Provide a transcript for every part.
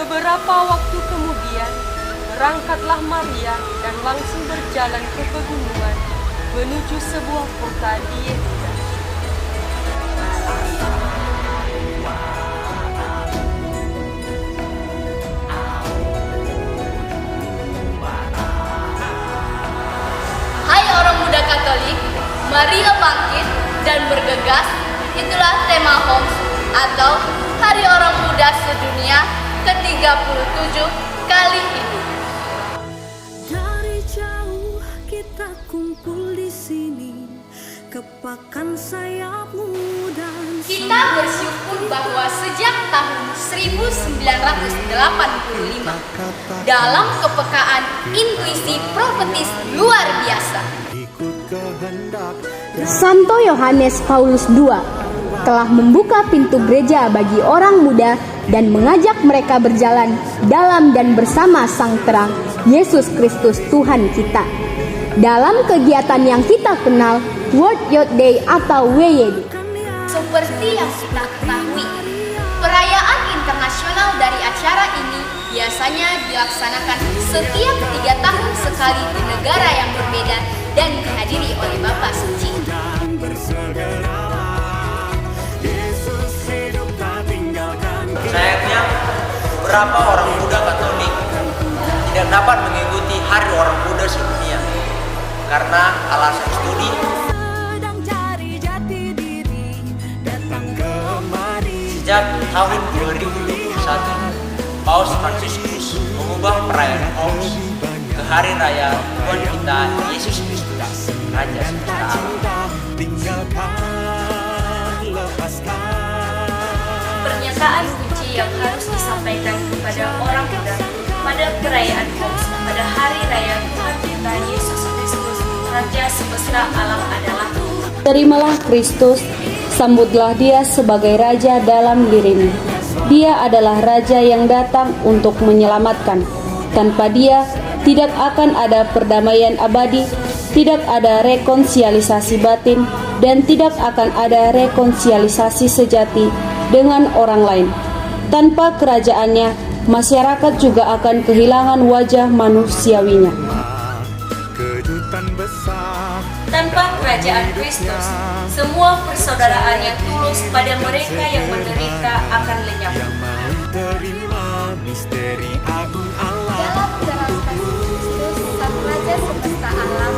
Beberapa waktu kemudian, berangkatlah Maria dan langsung berjalan ke pegunungan menuju sebuah kota di Yehuda. Hai orang muda Katolik, Maria bangkit dan bergegas. Itulah tema HOMS atau Hari Orang Muda Sedunia ke-37 kali ini. Dari jauh kita kumpul di sini, kepakan sayapmu dan Kita bersyukur bahwa sejak tahun 1985 dalam kepekaan intuisi profetis luar biasa, Santo Yohanes Paulus II telah membuka pintu gereja bagi orang muda dan mengajak mereka berjalan dalam dan bersama Sang Terang, Yesus Kristus Tuhan kita. Dalam kegiatan yang kita kenal, World Youth Day atau WYD. seperti yang kita ketahui, perayaan internasional dari acara ini biasanya dilaksanakan setiap 3 tahun sekali di negara yang berbeda dan dihadiri oleh Bapa Suci. Sayangnya, beberapa orang muda Katolik tidak dapat mengikuti Hari Orang Muda Sedunia karena alasan studi. sedang cari jati diri, datang kemari. Sejak tahun 2021, Paus Fransiskus mengubah perayaan HOMS ke Hari Raya Tuhan kita Yesus Kristus, Raja Semesta Alam. Pernyataan kunci yang harus disampaikan kepada orang muda pada perayaan HOMS pada Hari Raya Tuhan kita Yesus Kristus, Raja Semesta Alam adalah: Terimalah Kristus, sambutlah Dia sebagai Raja dalam dirimu. Dia adalah Raja yang datang untuk menyelamatkan. Tanpa Dia, tidak akan ada perdamaian abadi, tidak ada rekonsiliasi batin, dan tidak akan ada rekonsiliasi sejati dengan orang lain. Tanpa kerajaannya, masyarakat juga akan kehilangan wajah manusiawinya. tanpa kerajaan Kristus, semua persaudaraan yang tulus pada mereka yang menderita akan lenyap. Dalam menerapkan Kristus, Sang Raja Semesta Alam,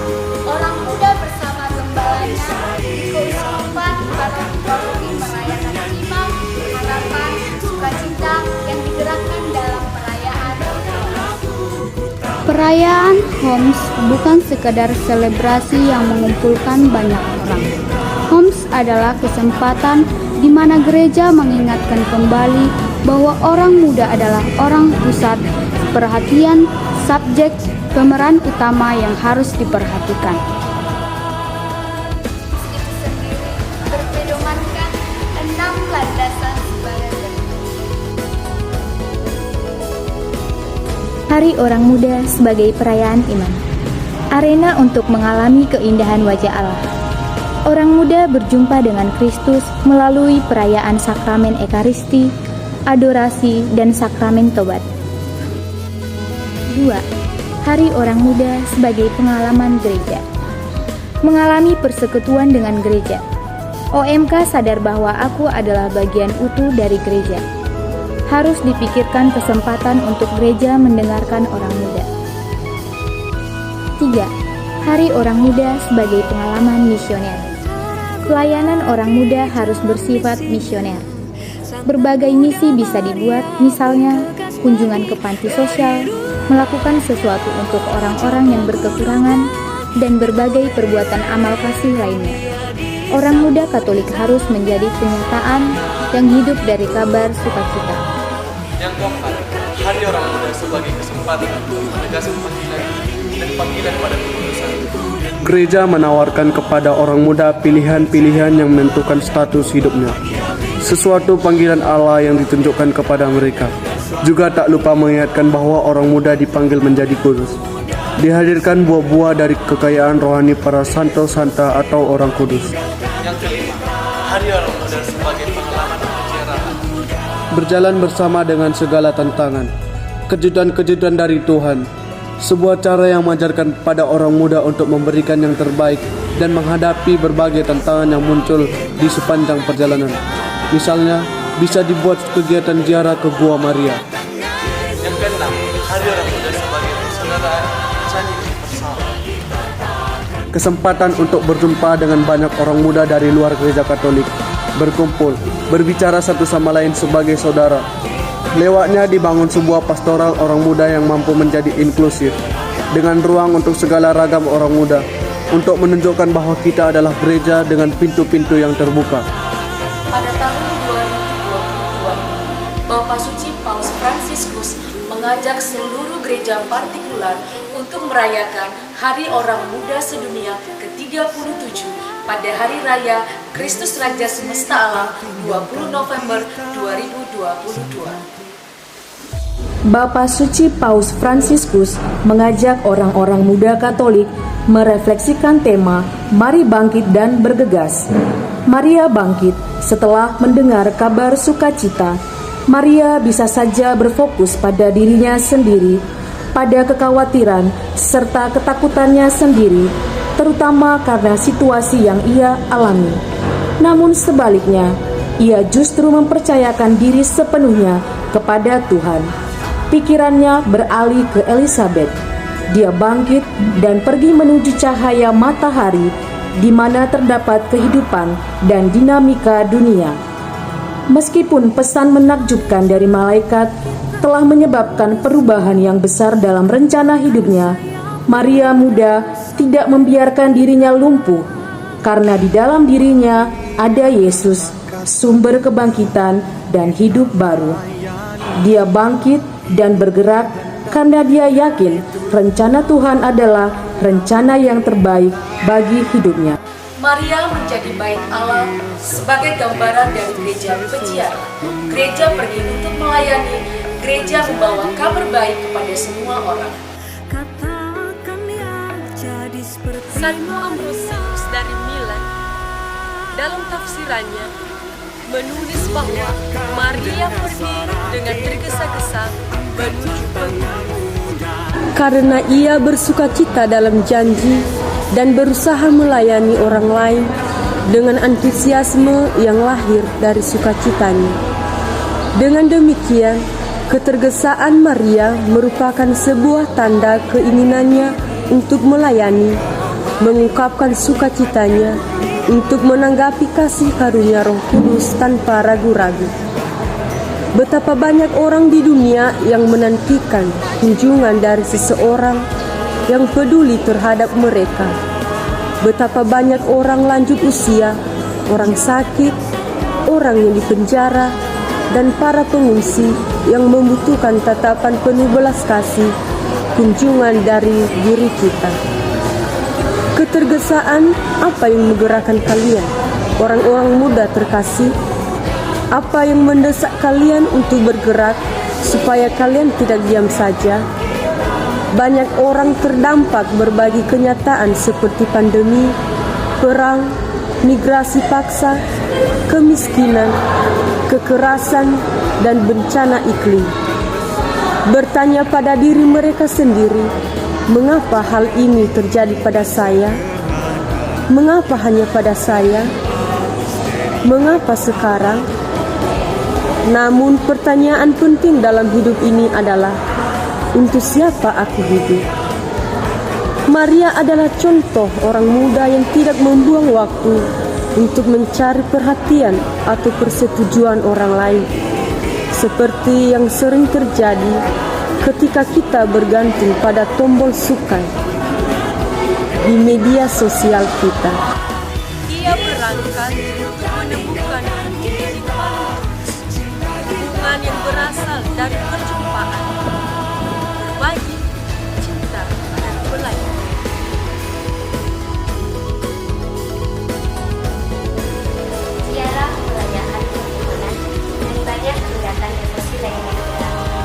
orang muda bersama gembalanya dikeuskupan para membawahi merayakan iman, harapan, sukacita yang digerakkan dalam perayaan. Perayaan HOMS bukan sekadar selebrasi yang mengumpulkan banyak orang. HOMS adalah kesempatan di mana gereja mengingatkan kembali bahwa orang muda adalah orang pusat perhatian, subjek, pemeran utama yang harus diperhatikan. Itu sendiri berpedomankan 6 landasan sebagai berikut. Hari Orang Muda sebagai perayaan iman. Arena untuk mengalami keindahan wajah Allah. Orang muda berjumpa dengan Kristus melalui perayaan sakramen Ekaristi, adorasi, dan sakramen tobat. 2. Hari Orang Muda sebagai pengalaman gereja. Mengalami persekutuan dengan gereja. OMK sadar bahwa aku adalah bagian utuh dari gereja. Harus dipikirkan kesempatan untuk gereja mendengarkan orang muda. 3. Hari Orang Muda sebagai pengalaman misioner. Pelayanan orang muda harus bersifat misioner. Berbagai misi bisa dibuat, misalnya kunjungan ke panti sosial, melakukan sesuatu untuk orang-orang yang berkekurangan, dan berbagai perbuatan amal kasih lainnya. Orang muda Katolik harus menjadi kenyataan yang hidup dari kabar sukacita. Yang keempat, Hari Orang Muda sebagai kesempatan untuk menegaskan panggilan dan panggilan pada kekudusan. Gereja menawarkan kepada orang muda pilihan-pilihan yang menentukan status hidupnya. Sesuatu panggilan Allah yang ditunjukkan kepada mereka. Juga tak lupa mengingatkan bahwa orang muda dipanggil menjadi kudus. Dihadirkan buah-buah dari kekayaan rohani para santo-santa atau orang kudus. Yang kelima, Hari Orang Muda sebagai pengalaman keziarahan. berjalan bersama dengan segala tantangan, kejutan-kejutan dari Tuhan. Sebuah cara yang mengajarkan pada orang muda untuk memberikan yang terbaik dan menghadapi berbagai tantangan yang muncul di sepanjang perjalanan. Misalnya, bisa dibuat kegiatan ziarah ke Gua Maria. Yang keenam, Hari Orang Muda sebagai persaudaraan saling bersama. Kesempatan untuk berjumpa dengan banyak orang muda dari luar gereja Katolik, berkumpul, berbicara satu sama lain sebagai saudara. Lewatnya dibangun sebuah pastoral orang muda yang mampu menjadi inklusif, dengan ruang untuk segala ragam orang muda, untuk menunjukkan bahwa kita adalah gereja dengan pintu-pintu yang terbuka. Pada tahun 2022, Bapak Suci Paus Fransiskus mengajak seluruh gereja partikular untuk merayakan Hari Orang Muda Sedunia ke-37 pada Hari Raya Kristus Raja Semesta Alam 20 November 2022. Bapak Suci Paus Fransiskus mengajak orang-orang muda Katolik merefleksikan tema Mari Bangkit dan Bergegas. Maria bangkit setelah mendengar kabar sukacita. Maria bisa saja berfokus pada dirinya sendiri, pada kekhawatiran serta ketakutannya sendiri, terutama karena situasi yang ia alami. Namun sebaliknya, ia justru mempercayakan diri sepenuhnya kepada Tuhan. Pikirannya beralih ke Elizabeth. Dia bangkit dan pergi menuju cahaya matahari, di mana terdapat kehidupan dan dinamika dunia. Meskipun pesan menakjubkan dari malaikat telah menyebabkan perubahan yang besar dalam rencana hidupnya, Maria muda tidak membiarkan dirinya lumpuh, karena di dalam dirinya ada Yesus, sumber kebangkitan dan hidup baru. Dia bangkit dan bergerak karena dia yakin rencana Tuhan adalah rencana yang terbaik bagi hidupnya. Maria menjadi bait Allah sebagai gambaran dari gereja peziarah. Gereja pergi untuk melayani, gereja membawa kabar baik kepada semua orang. Katakan ya jadi seperti Santo Ambrosius dari Milan dalam tafsirannya menulis bahwa Maria pergi dengan tergesa-gesa menuju Bengkulu. Karena ia bersukacita dalam janji dan berusaha melayani orang lain dengan antusiasme yang lahir dari sukacitanya. Dengan demikian, ketergesaan Maria merupakan sebuah tanda keinginannya untuk melayani, mengungkapkan sukacitanya untuk menanggapi kasih karunia Roh Kudus tanpa ragu-ragu. Betapa banyak orang di dunia yang menantikan kunjungan dari seseorang yang peduli terhadap mereka. Betapa banyak orang lanjut usia, orang sakit, orang yang dipenjara, dan para pengungsi yang membutuhkan tatapan penuh belas kasih kunjungan dari diri kita. Ketergesaan apa yang menggerakkan kalian, orang-orang muda terkasih? Apa yang mendesak kalian untuk bergerak supaya kalian tidak diam saja? Banyak orang terdampak berbagai kenyataan seperti pandemi, perang, migrasi paksa, kemiskinan, kekerasan, dan bencana iklim. Bertanya pada diri mereka sendiri, mengapa hal ini terjadi pada saya? Mengapa hanya pada saya? Mengapa sekarang? Namun pertanyaan penting dalam hidup ini adalah, untuk siapa aku hidup? Maria adalah contoh orang muda yang tidak membuang waktu untuk mencari perhatian atau persetujuan orang lain, seperti yang sering terjadi ketika kita bergantung pada tombol suka di media sosial kita. Ia berangkat untuk menemukan hubungan yang berasal dari perjumpaan, berbagi, cinta, dan pelayanan. Ziarah perayaan pertemuan dan banyak kegiatan devosi lainnya.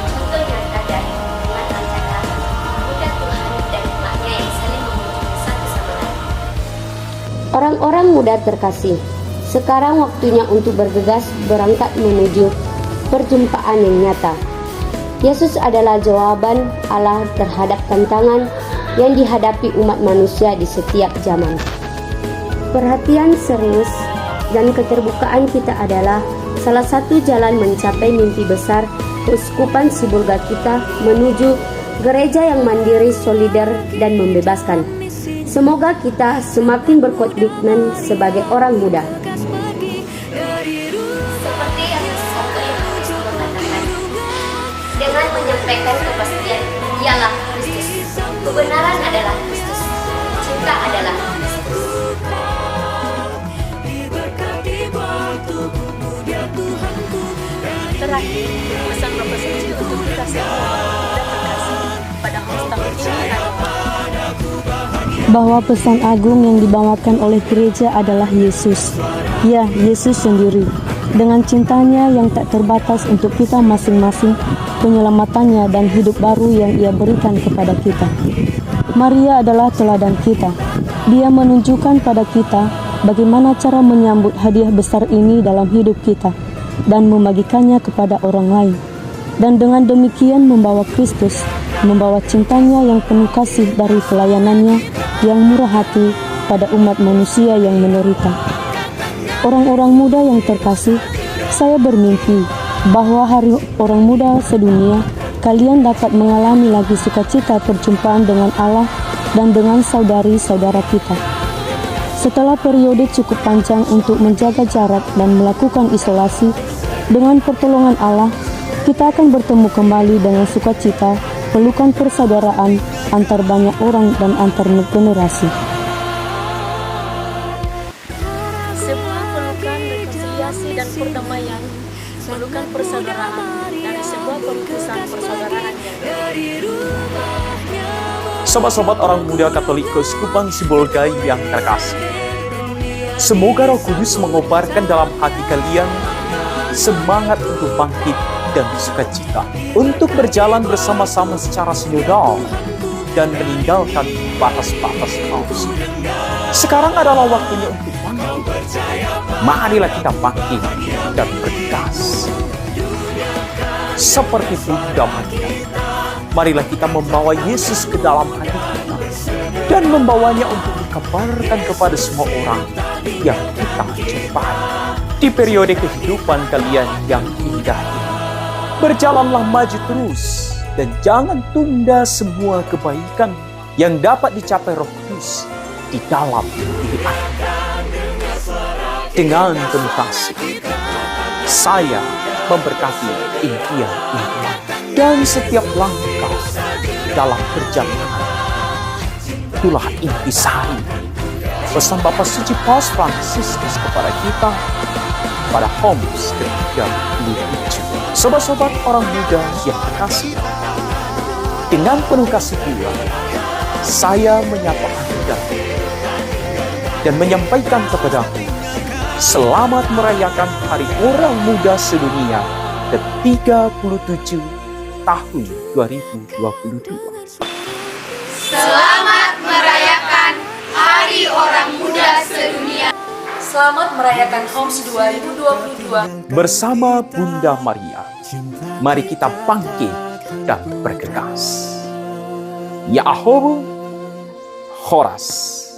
Contoh nyata dari hubungan antara muda Tuhan dan umatnya yang saling mengunjungi satu sama lain. Orang-orang muda terkasih, sekarang waktunya untuk bergegas berangkat menuju perjumpaan yang nyata. Yesus adalah jawaban Allah terhadap tantangan yang dihadapi umat manusia di setiap zaman. Perhatian serius dan keterbukaan kita adalah salah satu jalan mencapai mimpi besar Keuskupan Sibolga kita menuju gereja yang mandiri, solider, dan membebaskan. Semoga kita semakin berkomitmen sebagai orang muda. Seperti yang Sabtu Yesus mengatakan, dengan menyampaikan kepastian, dialah Kristus. Kebenaran adalah Kristus. Cinta adalah Kristus. Terakhir, pesan Bapak Suci untuk kita semua dan terkasih pada host tahun ini adalah bahwa pesan agung yang dibawakan oleh gereja adalah Yesus. Ya, Yesus sendiri. Dengan cintanya yang tak terbatas untuk kita masing-masing, penyelamatannya dan hidup baru yang Ia berikan kepada kita. Maria adalah teladan kita. Dia menunjukkan pada kita bagaimana cara menyambut hadiah besar ini dalam hidup kita dan membagikannya kepada orang lain. Dan dengan demikian membawa Kristus, membawa cintanya yang penuh kasih dari pelayanannya yang murah hati pada umat manusia yang menderita. Orang-orang muda yang terkasih, saya bermimpi bahwa Hari Orang Muda Sedunia kalian dapat mengalami lagi sukacita perjumpaan dengan Allah dan dengan saudari-saudara kita. Setelah periode cukup panjang untuk menjaga jarak dan melakukan isolasi, dengan pertolongan Allah, kita akan bertemu kembali dengan sukacita, pelukan persaudaraan antar banyak orang dan antar generasi. sebuah pelukan rekonsiliasi dan perdamaian, pelukan persaudaraan dari sebuah perutusan persaudaraan yang Sobat-sobat orang muda Katolik Keuskupan Sibolga yang terkasih, semoga Roh Kudus mengobarkan dalam hati kalian semangat untuk bangkit dan sukacita, untuk berjalan bersama-sama secara sinodal dan meninggalkan batas-batas haus. Sekarang adalah waktunya untuk bangkit. Marilah kita bangkit dan bergegas. Seperti Bunda Maria, marilah kita membawa Yesus ke dalam hati kita dan membawanya untuk dikabarkan kepada semua orang yang kita jumpai di periode kehidupan kalian yang indah ini. Berjalanlah maju terus dan jangan tunda semua kebaikan yang dapat dicapai Roh Kudus di dalam diri Anda. Dengan penuh kasih, saya memberkati impian-impian dan setiap langkah dalam perjalanan. Itulah intisari pesan Bapak Suci Paus Fransiskus kepada kita pada Homs ke-37. Sobat-sobat orang muda yang terkasih, dengan penuh kasih pula saya menyapa Anda dan menyampaikan kepadamu selamat merayakan Hari Orang Muda Sedunia ke-37 tahun 2022. Selamat merayakan Hari Orang Muda Sedunia. Selamat merayakan Homs 2022. Bersama Bunda Maria, mari kita bangkit dan bergegas. Ya Ahobu, Horas.